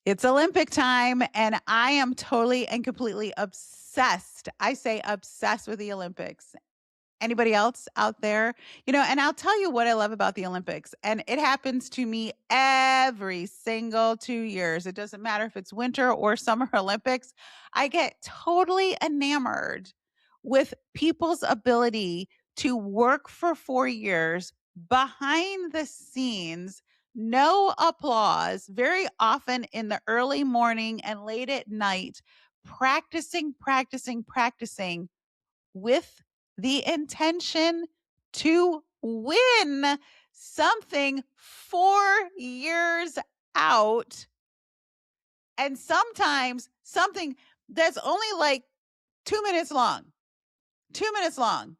It's Olympic time, and I am totally and completely obsessed. I say obsessed with the Olympics. Anybody else out there? And I'll tell you what I love about the Olympics. And it happens to me every single 2 years. It doesn't matter if it's winter or summer Olympics. I get totally enamored with people's ability to work for 4 years behind the scenes, no applause, very often in the early morning and late at night, practicing with the intention to win something 4 years out. And sometimes something that's only like 2 minutes long, 2 minutes long.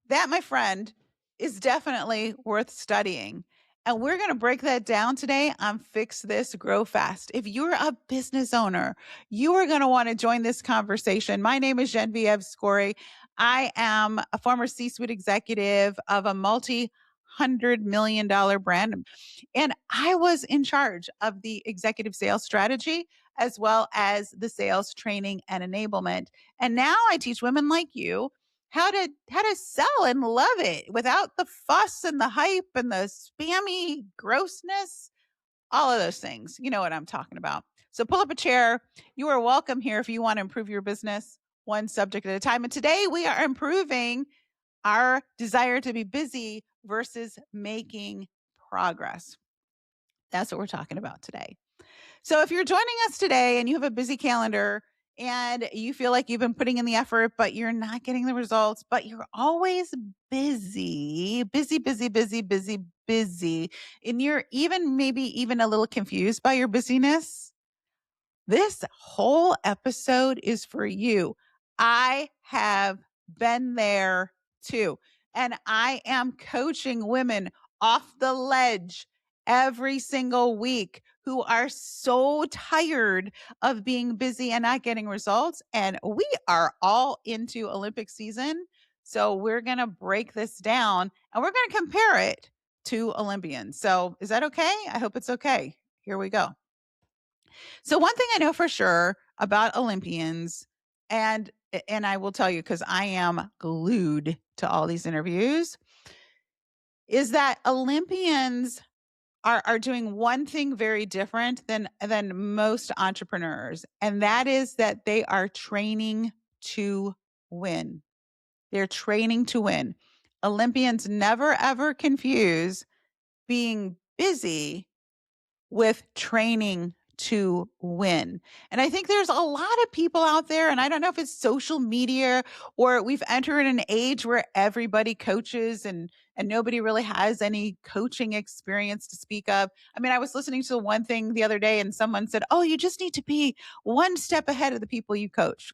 That, my friend, is definitely worth studying. And we're going to break that down today on Fix This, Grow Fast. If you're a business owner, you are going to want to join this conversation. My name is Genevieve Scory. I am a former C-suite executive of a multi-$100 million brand. And I was in charge of the executive sales strategy as well as the sales training and enablement. And now I teach women like you how to sell and love it without the fuss and the hype and the spammy grossness, all of those things. You know what I'm talking about. So pull up a chair. You are welcome here if you want to improve your business one subject at a time. And today we are improving our desire to be busy versus making progress. That's what we're talking about today. So if you're joining us today and you have a busy calendar and you feel like you've been putting in the effort, but you're not getting the results, but you're always busy, and you're maybe even a little confused by your busyness, this whole episode is for you. I have been there too. And I am coaching women off the ledge every single week who are so tired of being busy and not getting results. And we are all into Olympic season. So we're going to break this down and we're going to compare it to Olympians. So is that okay? I hope it's okay. Here we go. So one thing I know for sure about Olympians, and I will tell you because I am glued to all these interviews, is that Olympians are doing one thing very different than most entrepreneurs, and that is that they are training to win. They're training to win. Olympians never ever confuse being busy with training to win. And I think there's a lot of people out there, and I don't know if it's social media or we've entered an age where everybody coaches and nobody really has any coaching experience to speak of. I mean, I was listening to one thing the other day and someone said, "Oh, you just need to be one step ahead of the people you coach."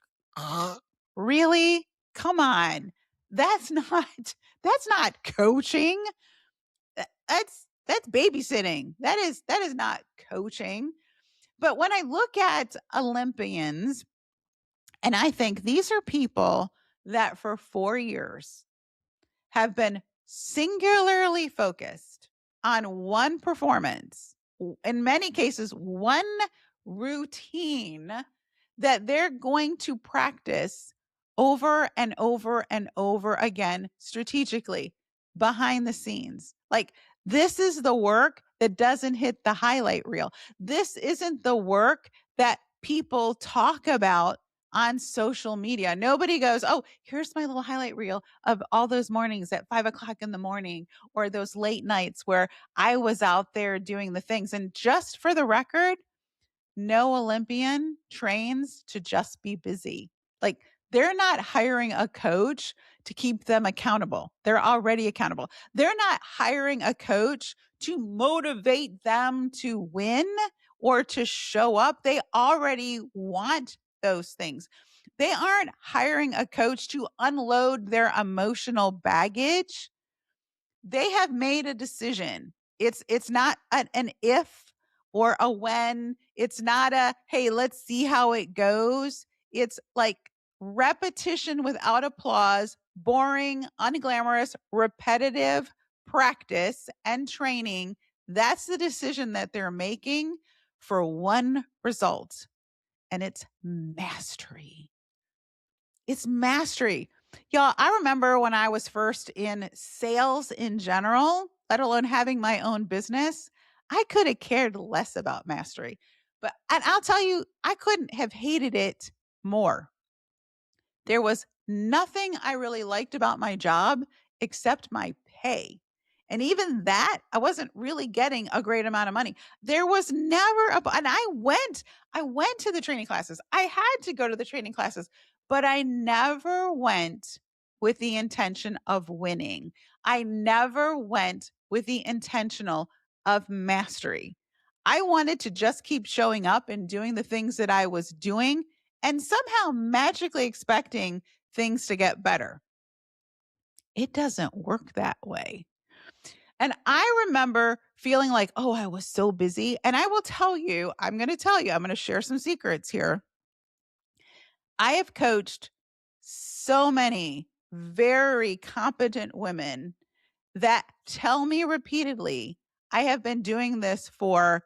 Really? Come on. That's not that's not coaching. That's babysitting. That is not coaching. But when I look at Olympians, and I think these are people that for 4 years have been singularly focused on one performance, in many cases, one routine that they're going to practice over and over and over again strategically behind the scenes. Like, this is the work that doesn't hit the highlight reel. This isn't the work that people talk about on social media. Nobody goes, "Oh, here's my little highlight reel of all those mornings at 5 o'clock in the morning or those late nights where I was out there doing the things." And just for the record, no Olympian trains to just be busy. Like, they're not hiring a coach to keep them accountable. They're already accountable. They're not hiring a coach to motivate them to win or to show up. They already want those things. They aren't hiring a coach to unload their emotional baggage. They have made a decision. It's not an if or a when. It's not a, "Hey, let's see how it goes." It's like repetition without applause, boring, unglamorous, repetitive practice and training. That's the decision that they're making for one result, and it's mastery. It's mastery. Y'all, I remember when I was first in sales in general, let alone having my own business, I could have cared less about mastery. And I'll tell you, I couldn't have hated it more. There was nothing I really liked about my job except my pay. And even that, I wasn't really getting a great amount of money. There was never and I went to the training classes. I had to go to the training classes, but I never went with the intention of winning. I never went with the intentional of mastery. I wanted to just keep showing up and doing the things that I was doing and somehow magically expecting things to get better. It doesn't work that way. And I remember feeling like, oh, I was so busy. And I will tell you, I'm going to share some secrets here. I have coached so many very competent women that tell me repeatedly, I have been doing this for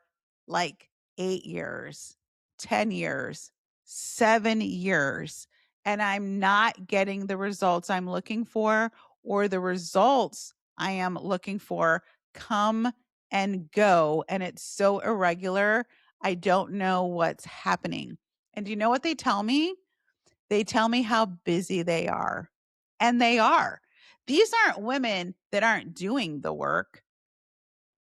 like 8 years, 10 years, 7 years, and I'm not getting the results I'm looking for, or the results I am looking for come and go. And it's so irregular. I don't know what's happening. And do you know what they tell me? They tell me how busy they are. And they are. These aren't women that aren't doing the work.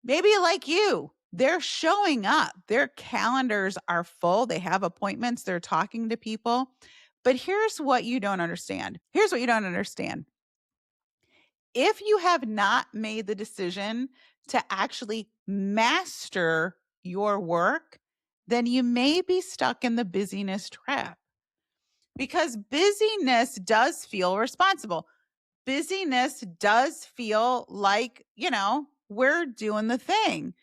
Maybe like you, they're showing up. Their calendars are full. They have appointments. They're talking to people. But here's what you don't understand. If you have not made the decision to actually master your work, then you may be stuck in the busyness trap. Because busyness does feel responsible. Busyness does feel like, we're doing the thing.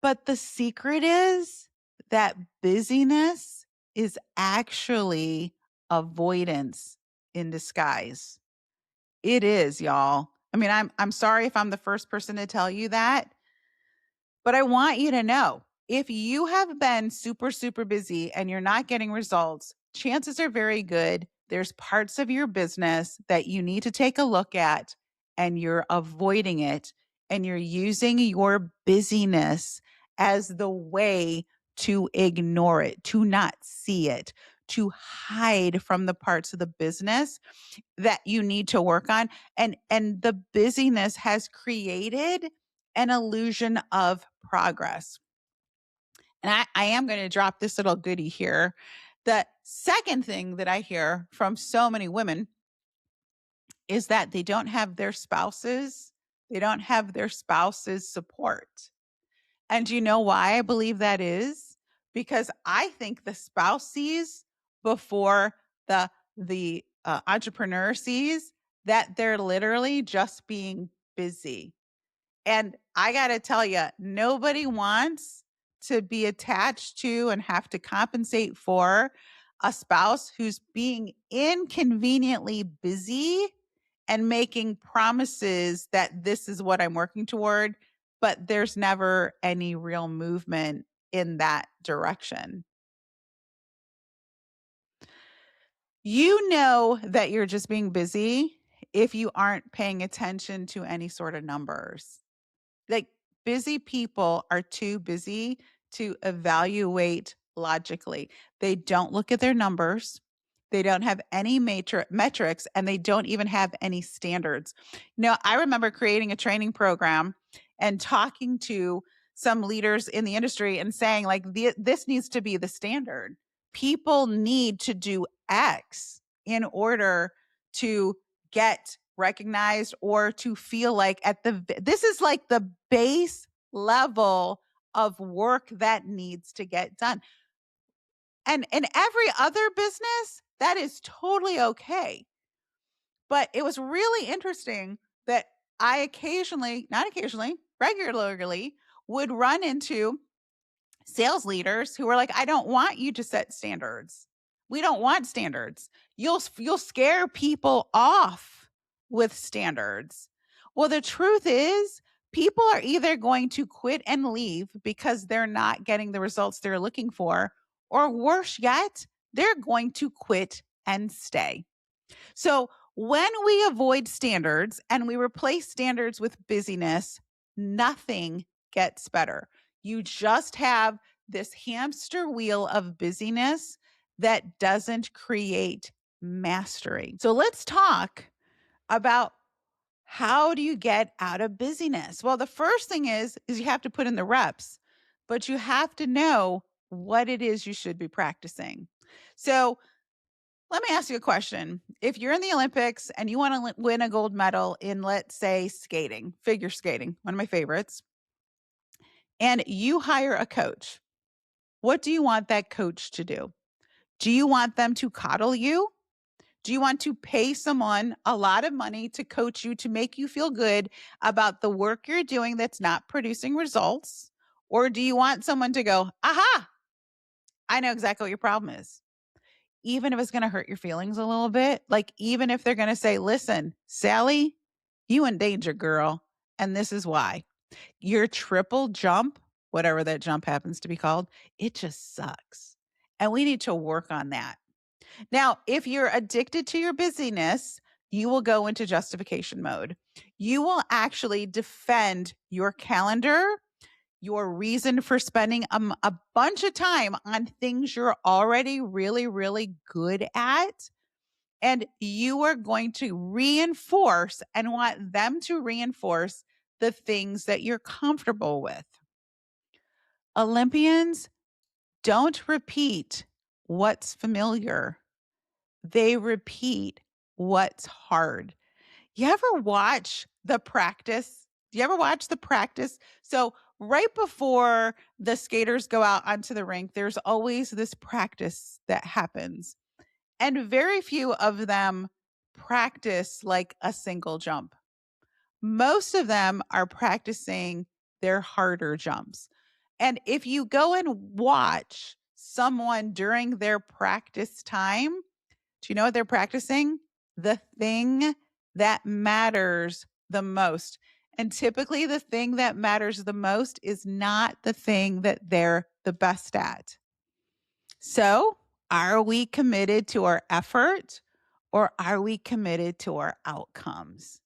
But the secret is that busyness is actually avoidance in disguise. It is, y'all. I mean, I'm sorry if I'm the first person to tell you that, but I want you to know, if you have been super, super busy and you're not getting results, chances are very good there's parts of your business that you need to take a look at and you're avoiding it, and you're using your busyness as the way to ignore it, to not see it, to hide from the parts of the business that you need to work on. And the busyness has created an illusion of progress. And I am going to drop this little goodie here. The second thing that I hear from so many women is that they don't have their spouses. They don't have their spouse's support. And do you know why I believe that is? Because I think the spouse sees before the entrepreneur sees that they're literally just being busy. And I got to tell you, nobody wants to be attached to and have to compensate for a spouse who's being inconveniently busy and making promises that this is what I'm working toward, but there's never any real movement in that direction. You know that you're just being busy if you aren't paying attention to any sort of numbers. Like, busy people are too busy to evaluate logically. They don't look at their numbers. They don't have any metrics, and they don't even have any standards. I remember creating a training program and talking to some leaders in the industry and saying, like, this needs to be the standard. People need to do X in order to get recognized or to feel like this is like the base level of work that needs to get done. And in every other business, that is totally okay. But it was really interesting that I regularly would run into sales leaders who were like, I don't want you to set standards. We don't want standards. You'll scare people off with standards. Well, the truth is, People are either going to quit and leave because they're not getting the results they're looking for, or worse yet, they're going to quit and stay. So, when we avoid standards and we replace standards with busyness, nothing gets better. You just have this hamster wheel of busyness that doesn't create mastery. So, let's talk about how do you get out of busyness? Well, the first thing is you have to put in the reps, but you have to know what it is you should be practicing. So, let me ask you a question. If you're in the Olympics and you want to win a gold medal in, let's say, skating, figure skating, one of my favorites, and you hire a coach, what do you want that coach to do? Do you want them to coddle you? Do you want to pay someone a lot of money to coach you to make you feel good about the work you're doing that's not producing results? Or do you want someone to go, aha, I know exactly what your problem is? Even if it's going to hurt your feelings a little bit, like even if they're going to say, listen, Sally, you in danger, girl. And this is why. Your triple jump, whatever that jump happens to be called, it just sucks. And we need to work on that. Now, if you're addicted to your busyness, you will go into justification mode. You will actually defend your calendar, your reason for spending a bunch of time on things you're already really, really good at. And you are going to reinforce and want them to reinforce the things that you're comfortable with. Olympians don't repeat what's familiar, they repeat what's hard. You ever watch the practice? Do you ever watch the practice? So, right before the skaters go out onto the rink, there's always this practice that happens. And very few of them practice like a single jump. Most of them are practicing their harder jumps. And if you go and watch someone during their practice time, do you know what they're practicing? The thing that matters the most. And typically, the thing that matters the most is not the thing that they're the best at. So, are we committed to our effort or are we committed to our outcomes?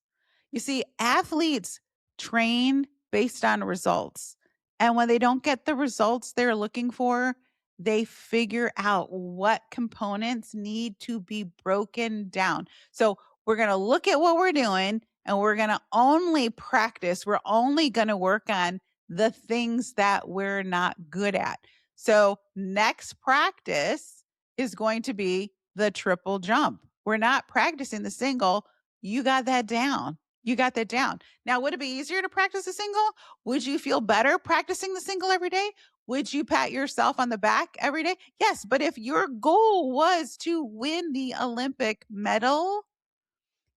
You see, athletes train based on results. And when they don't get the results they're looking for, they figure out what components need to be broken down. So we're going to look at what we're doing and we're going to only practice. We're only going to work on the things that we're not good at. So next practice is going to be the triple jump. We're not practicing the single. You got that down. You got that down. Now, would it be easier to practice a single? Would you feel better practicing the single every day? Would you pat yourself on the back every day? Yes, but if your goal was to win the Olympic medal,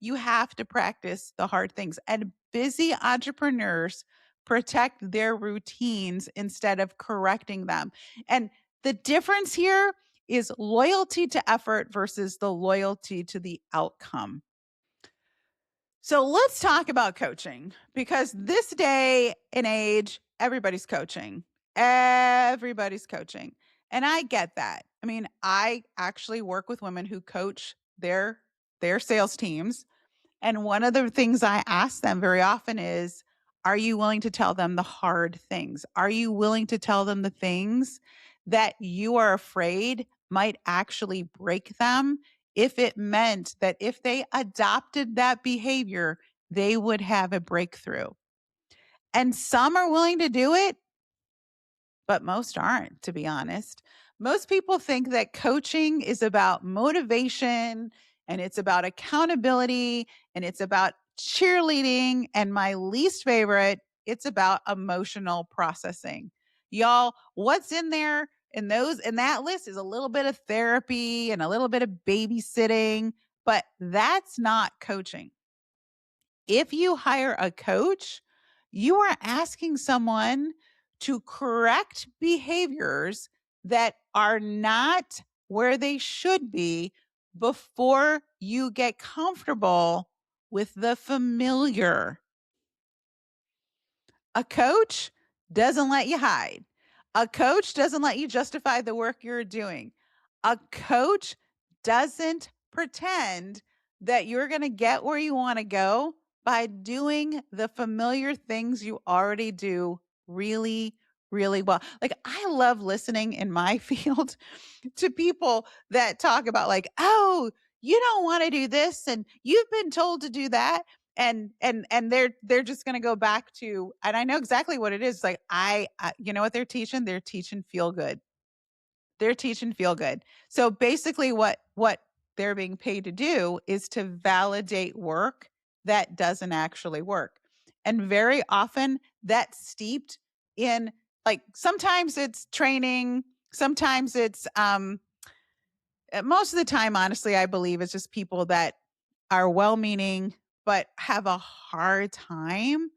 you have to practice the hard things. And busy entrepreneurs protect their routines instead of correcting them. And the difference here is loyalty to effort versus the loyalty to the outcome. So let's talk about coaching because this day and age, everybody's coaching. Everybody's coaching. And I get that. I mean, I actually work with women who coach their sales teams. And one of the things I ask them very often is, are you willing to tell them the hard things? Are you willing to tell them the things that you are afraid might actually break them if it meant that if they adopted that behavior, they would have a breakthrough? And some are willing to do it, but most aren't, to be honest. Most people think that coaching is about motivation and it's about accountability and it's about cheerleading. And my least favorite, it's about emotional processing. Y'all, what's in there in that list is a little bit of therapy and a little bit of babysitting, but that's not coaching. If you hire a coach, you are asking someone to correct behaviors that are not where they should be before you get comfortable with the familiar. A coach doesn't let you hide. A coach doesn't let you justify the work you're doing. A coach doesn't pretend that you're going to get where you want to go by doing the familiar things you already do really, really well. Like, I love listening in my field to people that talk about, like, oh, you don't want to do this and you've been told to do that, and they're just going to go back to, and I know exactly what it is. Like, I you know what they're teaching feel good. They're teaching feel good. So basically what they're being paid to do is to validate work that doesn't actually work. And very often that's steeped in, like, sometimes it's training, sometimes it's most of the time, honestly, I believe it's just people that are well-meaning but have a hard time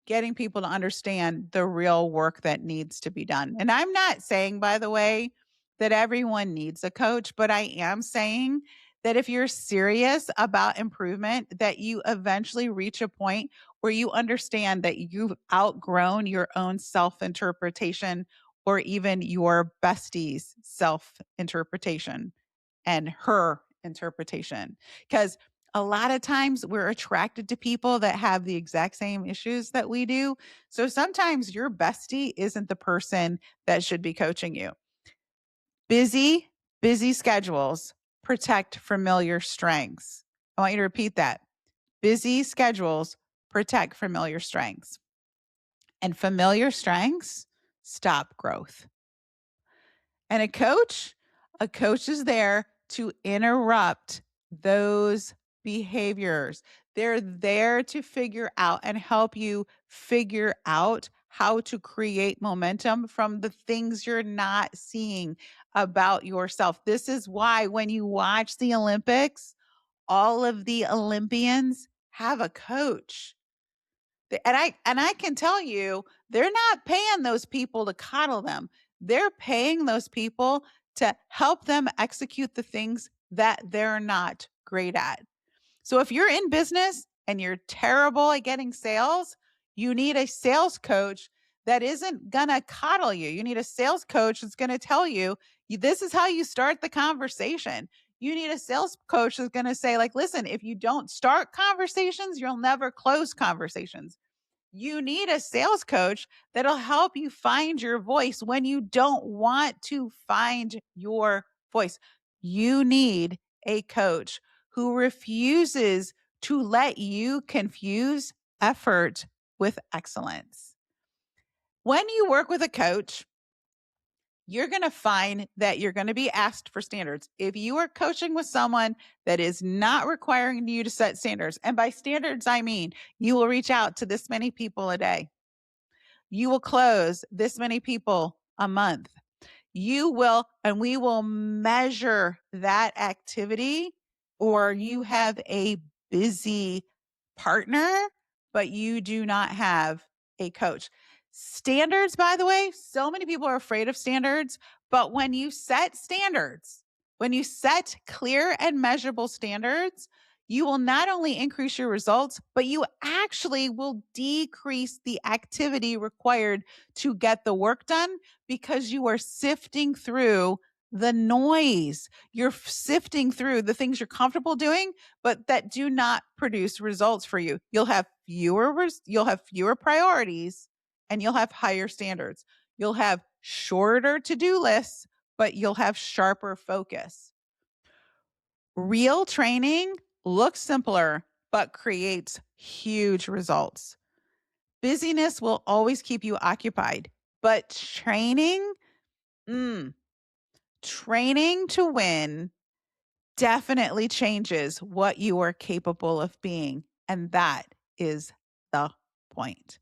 getting people to understand the real work that needs to be done. And I'm not saying, by the way, that everyone needs a coach, but I am saying that if you're serious about improvement, that you eventually reach a point where you understand that you've outgrown your own self-interpretation or even your bestie's self-interpretation and her interpretation. Because a lot of times we're attracted to people that have the exact same issues that we do. So sometimes your bestie isn't the person that should be coaching you. Busy, busy schedules protect familiar strengths. I want you to repeat that. Busy schedules protect familiar strengths. And familiar strengths stop growth. And a coach is there to interrupt those behaviors. They're there to figure out and help you figure out how to create momentum from the things you're not seeing about yourself. This is why when you watch the Olympics, all of the Olympians have a coach. And I can tell you, they're not paying those people to coddle them. They're paying those people to help them execute the things that they're not great at. So if you're in business and you're terrible at getting sales, you need a sales coach that isn't going to coddle you. You need a sales coach that's going to tell you, this is how you start the conversation. You need a sales coach that's going to say, like, listen, if you don't start conversations, you'll never close conversations. You need a sales coach that'll help you find your voice when you don't want to find your voice. You need a coach who refuses to let you confuse effort with excellence. When you work with a coach, you're going to find that you're going to be asked for standards. If you are coaching with someone that is not requiring you to set standards, and by standards, I mean you will reach out to this many people a day, you will close this many people a month. You will, and we will measure that activity, or you have a busy partner, but you do not have a coach. Standards, by the way, so many people are afraid of standards, but when you set standards, when you set clear and measurable standards, you will not only increase your results, but you actually will decrease the activity required to get the work done because you are sifting through the noise. You're sifting through the things you're comfortable doing, but that do not produce results for you. You'll have fewer priorities and you'll have higher standards. You'll have shorter to-do lists, but you'll have sharper focus. Real training looks simpler, but creates huge results. Busyness will always keep you occupied, but training to win definitely changes what you are capable of being. And that is the point.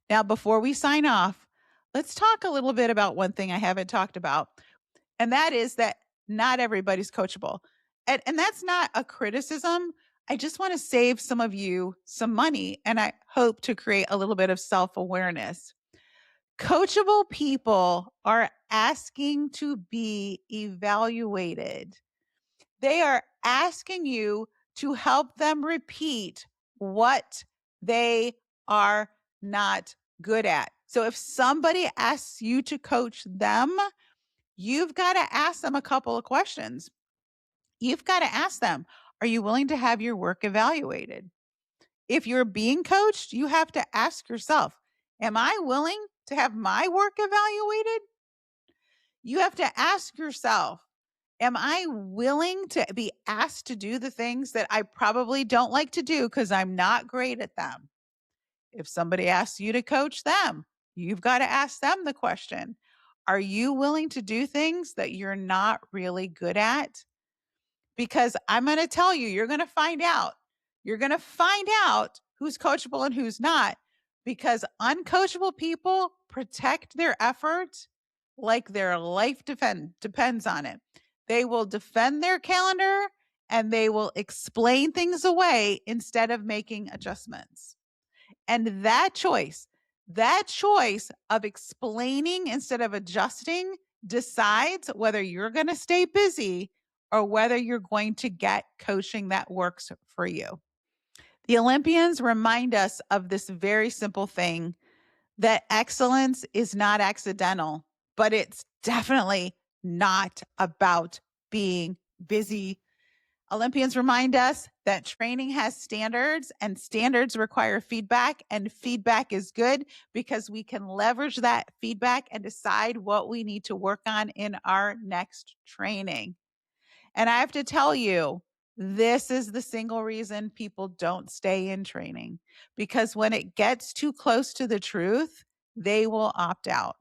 Now, before we sign off, let's talk a little bit about one thing I haven't talked about. And that is that not everybody's coachable. And that's not a criticism. I just want to save some of you some money. And I hope to create a little bit of self-awareness. Coachable people are asking to be evaluated. They are asking you to help them repeat what they are not good at. So if somebody asks you to coach them, you've got to ask them a couple of questions. You've got to ask them, are you willing to have your work evaluated? If you're being coached, you have to ask yourself, am I willing to have my work evaluated? You have to ask yourself, am I willing to be asked to do the things that I probably don't like to do because I'm not great at them? If somebody asks you to coach them, you've got to ask them the question, are you willing to do things that you're not really good at? Because I'm going to tell you, you're going to find out. You're going to find out who's coachable and who's not, because uncoachable people protect their effort like their life depends on it. They will defend their calendar and they will explain things away instead of making adjustments. And that choice of explaining instead of adjusting decides whether you're going to stay busy or whether you're going to get coaching that works for you. The Olympians remind us of this very simple thing, that excellence is not accidental, but it's definitely not about being busy. Olympians remind us that training has standards and standards require feedback, and feedback is good because we can leverage that feedback and decide what we need to work on in our next training. And I have to tell you, this is the single reason people don't stay in training, because when it gets too close to the truth, they will opt out.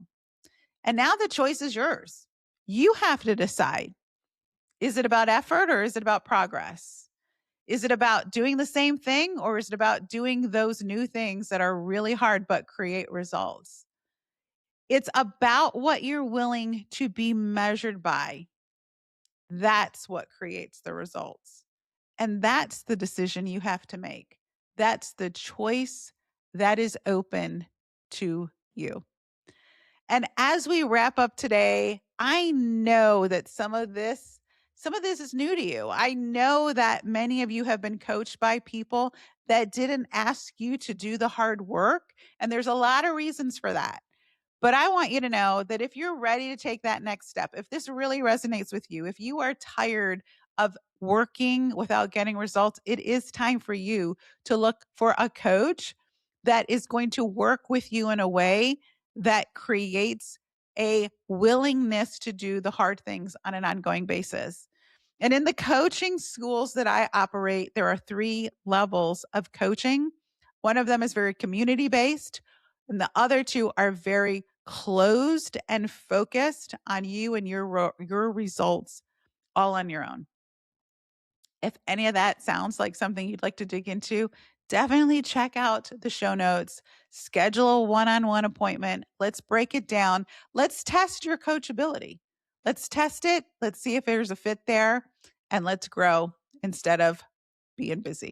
And now the choice is yours. You have to decide. Is it about effort or is it about progress? Is it about doing the same thing or is it about doing those new things that are really hard but create results? It's about what you're willing to be measured by. That's what creates the results. And that's the decision you have to make. That's the choice that is open to you. And as we wrap up today, I know that some of this is new to you. I know that many of you have been coached by people that didn't ask you to do the hard work, and there's a lot of reasons for that. But I want you to know that if you're ready to take that next step, if this really resonates with you, if you are tired of working without getting results, it is time for you to look for a coach that is going to work with you in a way that creates a willingness to do the hard things on an ongoing basis. And in the coaching schools that I operate, there are 3 levels of coaching. One of them is very community based, and the other 2 are very closed and focused on you and your results all on your own. If any of that sounds like something you'd like to dig into, definitely check out the show notes, schedule a one-on-one appointment. Let's break it down. Let's test your coachability. Let's test it. Let's see if there's a fit there, and let's grow instead of being busy.